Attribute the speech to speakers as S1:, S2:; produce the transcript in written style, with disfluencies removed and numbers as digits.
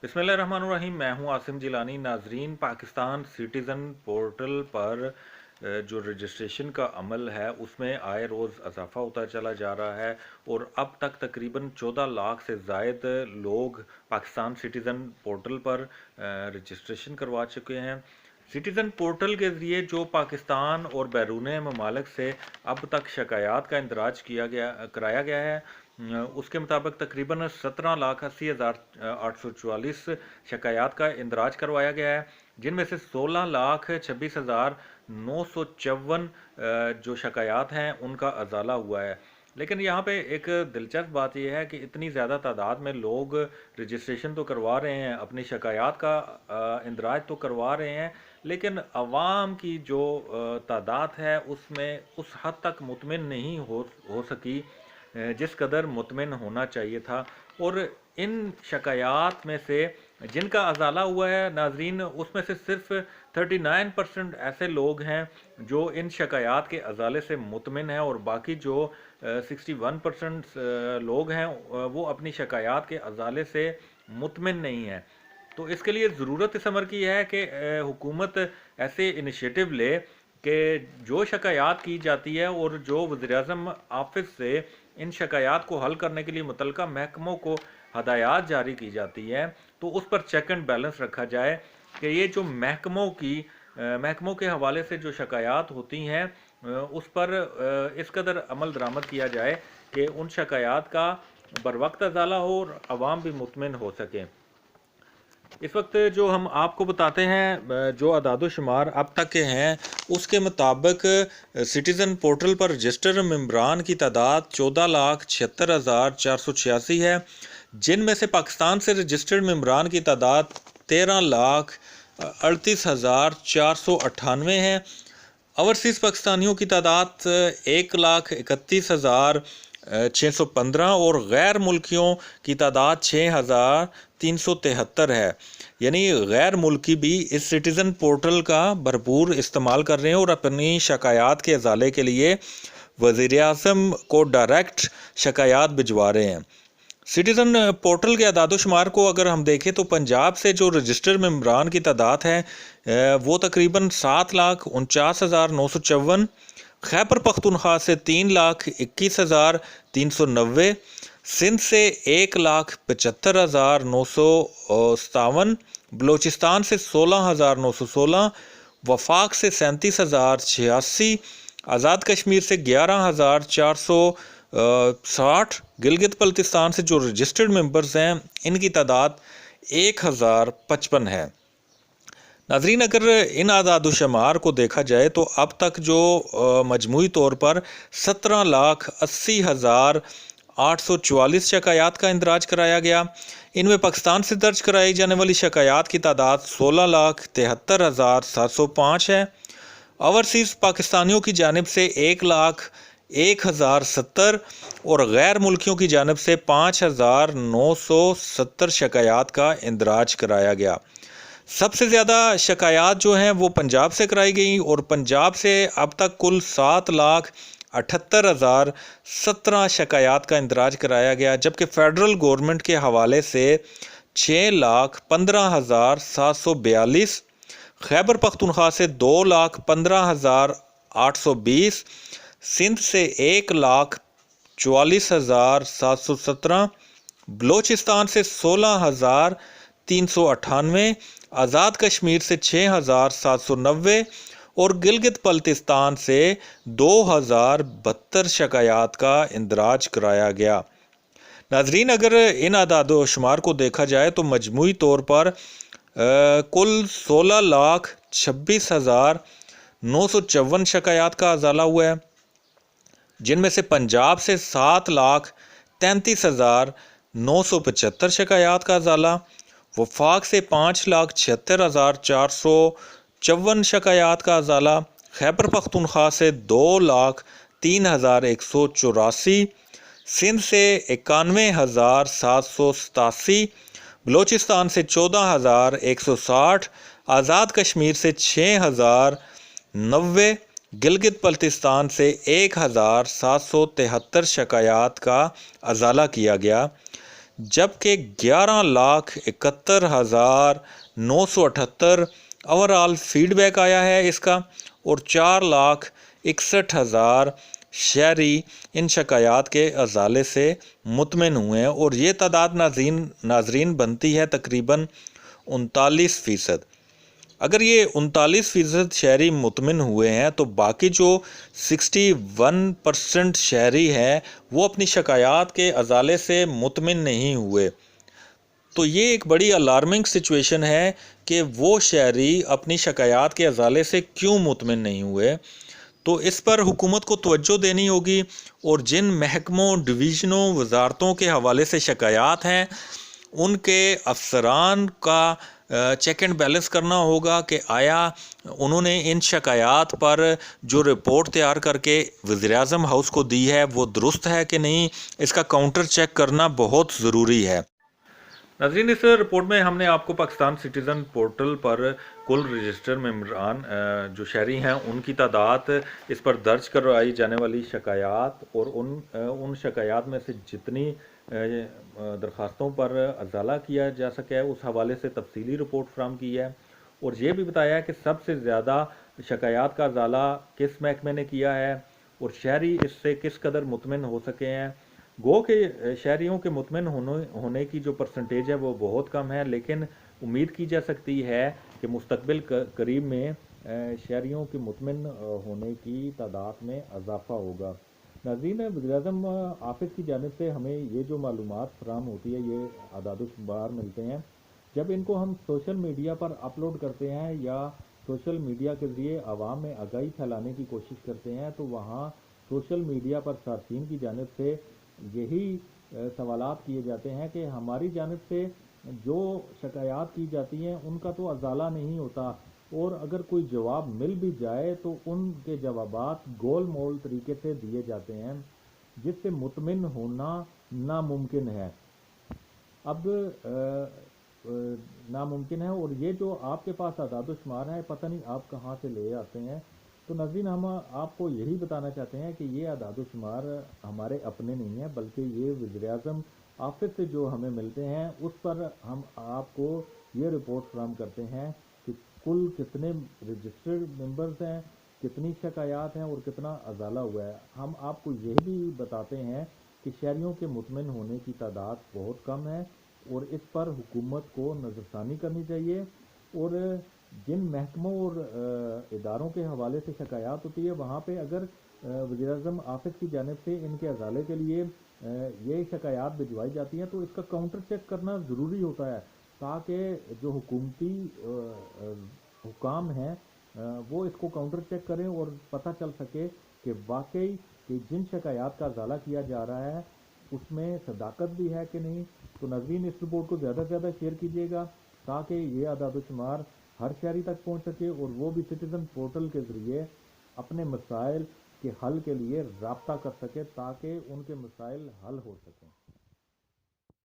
S1: बिस्मिल्लाहिर्रहमानिर्रहीम। मैं हूं आसिम जिलानी। नाजरीन, पाकिस्तान सिटीज़न पोर्टल पर जो रजिस्ट्रेशन का अमल है उसमें आए रोज़ इजाफा होता चला जा रहा है और अब तक तकरीबन 14 लाख से ज़ायद लोग पाकिस्तान सिटीज़न पोर्टल पर रजिस्ट्रेशन करवा चुके हैं। सिटीज़न पोर्टल के ज़रिए जो पाकिस्तान और बैरून ममालिक से अब तक शिकायत का इंदराज कराया गया है, उसके मुताबिक तकरीबन 17,80,844 शिकायत का इंदराज करवाया गया है, जिनमें से 16,26,954 जो शिकायत हैं उनका अजाला हुआ है। लेकिन यहाँ पे एक दिलचस्प बात यह है कि इतनी ज़्यादा तादाद में लोग रजिस्ट्रेशन तो करवा रहे हैं, अपनी शिकायत का इंदराज तो करवा रहे हैं, लेकिन अवाम की जो तादाद है उसमें उस हद तक मुतमिन नहीं हो सकी जिस कदर मुतमिन होना चाहिए था। और इन शिकायत में से जिनका अजाला हुआ है नाजरीन, उसमें से सिर्फ 39% ऐसे लोग हैं जो इन शिकायत के अजाले से मुतमिन हैं और बाकी जो 61% लोग हैं वो अपनी शिकायत के अजाले से मुतमिन नहीं हैं। तो इसके लिए ज़रूरत इस अमर की है कि हुकूमत ऐसे इनिशिएटिव ले कि जो शिकायत की जाती है और जो वज़ीर-ए-आज़म ऑफिस से इन शिकायत को हल करने के लिए मुतल्लिका महकमों को हदायत जारी की जाती है, तो उस पर चेक एंड बैलेंस रखा जाए कि ये जो महकमों के हवाले से जो शिकायत होती हैं उस पर इस कदर अमल दरामद किया जाए कि उन शिकायत का बरवक्त अजाला हो और आवाम भी मुतमिन हो सकें। इस वक्त जो हम आपको बताते हैं जो अदाद शुमार अब तक के हैं, उसके मुताबिक सिटीज़न पोर्टल पर रजिस्टर्ड मेंबरान की तादाद 14,76,486 है, जिनमें से पाकिस्तान से रजिस्टर्ड मेंबरान की तादाद 13,38,498 है। ओवरसीज़ पाकिस्तानियों की तादाद 1,31,615 और गैर मुल्कियों की तादाद 6,373 है। यानी गैर मुल्की भी इस सिटीज़न पोर्टल का भरपूर इस्तेमाल कर रहे हैं और अपनी शिकायत के अजाले के लिए वज़ीर-ए-आज़म को डायरेक्ट शिकायत भिजवा रहे हैं। सिटीज़न पोर्टल के अदाद शुमार को अगर हम देखें तो पंजाब से जो रजिस्टर्ड मेंबरान की तादाद है वो तकरीबन 7,49,954, खैबर पख्तूनख्वा से 3,21,390, सिंध से 1,75,957, बलूचिस्तान से 16,916, वफाक से 37,086, आज़ाद कश्मीर से 11,460, गिलगित बल्तिस्तान से जो रजिस्टर्ड मेंबर्स हैं इनकी तादाद 1,055 है। नाज़रीन, अगर इन आदाद शुमार को देखा जाए तो अब तक जो मजमूई तौर पर 17,80,844 शिकायत का इंदराज कराया गया। इनमें पाकिस्तान से दर्ज कराई जाने वाली शिकायत की तादाद 16,73,705 है। ओवरसीज़ पाकिस्तानियों की जानिब से 1,01,070 और गैर मुल्कियों की जानिब से 5,970 शिकायत का इंदराज कराया गया। सबसे ज़्यादा शिकायत जो हैं वो पंजाब से कराई गई और पंजाब से अब तक कुल 7,78,017 शिकायत का इंदराज कराया गया, जबकि फ़ेडरल गवर्नमेंट के हवाले से 6,15,742, खैबर पख्तूनख्वा से 2,15,820, सिंध से 1,44,717, बलूचिस्तान से 16,398, आज़ाद कश्मीर से 6,790 और गिलगित बल्तिस्तान से 2,072 शिकायत का इंदराज कराया गया। नाजरीन, अगर इन आदाद शुमार को देखा जाए तो मजमूई तौर पर कुल 16,26,954 शिकायत का अजाला हुआ है, जिनमें से पंजाब से 7,33,975 शिकायत का अजाला, वफाक से 5,76,454 शिकायत का अजाला, खैबर पख्तूनख्वा से 2,03,184, सिंध से 91,787, बलूचिस्तान से 14,160, आज़ाद कश्मीर से 6,090, गिलगित बल्तिस्तान से 1,773 शिकायत का अजाला किया गया, جبکہ 11,71,978 اوور آل فیڈ بیک آیا ہے اس کا، اور 4,61,000 شہری ان شکایات کے ازالے سے مطمئن ہوئے ہیں، اور یہ تعداد ناظرین بنتی ہے تقریباً 39%۔ اگر یہ 39% شہری مطمئن ہوئے ہیں تو باقی جو 61% شہری ہیں وہ اپنی شکایات کے ازالے سے مطمئن نہیں ہوئے۔ تو یہ ایک بڑی الارمنگ سچویشن ہے کہ وہ شہری اپنی شکایات کے ازالے سے کیوں مطمئن نہیں ہوئے۔ تو اس پر حکومت کو توجہ دینی ہوگی، اور جن محکموں، ڈویژنوں، وزارتوں کے حوالے سے شکایات ہیں ان کے افسران کا چیک اینڈ بیلنس کرنا ہوگا کہ آیا انہوں نے ان شکایات پر جو رپورٹ تیار کر کے وزیراعظم ہاؤس کو دی ہے وہ درست ہے کہ نہیں، اس کا کاؤنٹر چیک کرنا بہت ضروری ہے۔ ناظرین، اس رپورٹ میں ہم نے آپ کو پاکستان سٹیزن پورٹل پر کل رجسٹر ممبران جو شہری ہیں ان کی تعداد، اس پر درج کروائی جانے والی شکایات اور ان شکایات میں سے جتنی درخواستوں پر ازالہ کیا جا سکے اس حوالے سے تفصیلی رپورٹ فراہم کی ہے، اور یہ بھی بتایا ہے کہ سب سے زیادہ شکایات کا ازالہ کس محکمے نے کیا ہے اور شہری اس سے کس قدر مطمئن ہو سکے ہیں۔ گو کہ شہریوں کے مطمئن ہونے کی جو پرسنٹیج ہے وہ بہت کم ہے، لیکن امید کی جا سکتی ہے کہ مستقبل قریب میں شہریوں کے مطمئن ہونے کی تعداد میں اضافہ ہوگا۔ ناظرین، وزیراعظم آفس کی جانب سے ہمیں یہ جو معلومات فراہم ہوتی ہے، یہ اعداد و شمار ملتے ہیں، جب ان کو ہم سوشل میڈیا پر اپلوڈ کرتے ہیں یا سوشل میڈیا کے ذریعے عوام میں آگاہی پھیلانے کی کوشش کرتے ہیں تو وہاں سوشل میڈیا پر صارفین کی جانب سے یہی سوالات کیے جاتے ہیں کہ ہماری جانب سے جو شکایات کی جاتی ہیں ان کا تو ازالہ نہیں ہوتا، اور اگر کوئی جواب مل بھی جائے تو ان کے جوابات گول مول طریقے سے دیے جاتے ہیں جس سے مطمئن ہونا ناممکن ہے۔ اب ناممکن ہے، اور یہ جو آپ کے پاس اعداد و شمار ہیں پتہ نہیں آپ کہاں سے لے آتے ہیں۔ تو ناظرین، ہم آپ کو یہی بتانا چاہتے ہیں کہ یہ اعداد و شمار ہمارے اپنے نہیں ہیں، بلکہ یہ وزیراعظم آفس سے جو ہمیں ملتے ہیں اس پر ہم آپ کو یہ رپورٹ فراہم کرتے ہیں کہ کل کتنے رجسٹرڈ ممبرز ہیں، کتنی شکایات ہیں اور کتنا ازالہ ہوا ہے۔ ہم آپ کو یہ بھی بتاتے ہیں کہ شہریوں کے مطمئن ہونے کی تعداد بہت کم ہے، اور اس پر حکومت کو نظر ثانی کرنی چاہیے، اور جن محکموں اور اداروں کے حوالے سے شکایات ہوتی ہے وہاں پہ اگر وزیراعظم آفس کی جانب سے ان کے ازالے کے لیے یہ شکایات بھجوائی جاتی ہیں تو اس کا کاؤنٹر چیک کرنا ضروری ہوتا ہے، تاکہ جو حکومتی حکام ہیں وہ اس کو کاؤنٹر چیک کریں اور پتہ چل سکے کہ واقعی کہ جن شکایات کا ازالہ کیا جا رہا ہے اس میں صداقت بھی ہے کہ نہیں۔ تو ناظرین، اس رپورٹ کو زیادہ سے زیادہ شیئر کیجیے گا تاکہ یہ اعداد و شمار ہر شہری تک پہنچ سکے اور وہ بھی سٹیزن پورٹل کے ذریعے اپنے مسائل کے حل کے لیے رابطہ کر سکے تاکہ ان کے مسائل حل ہو سکیں۔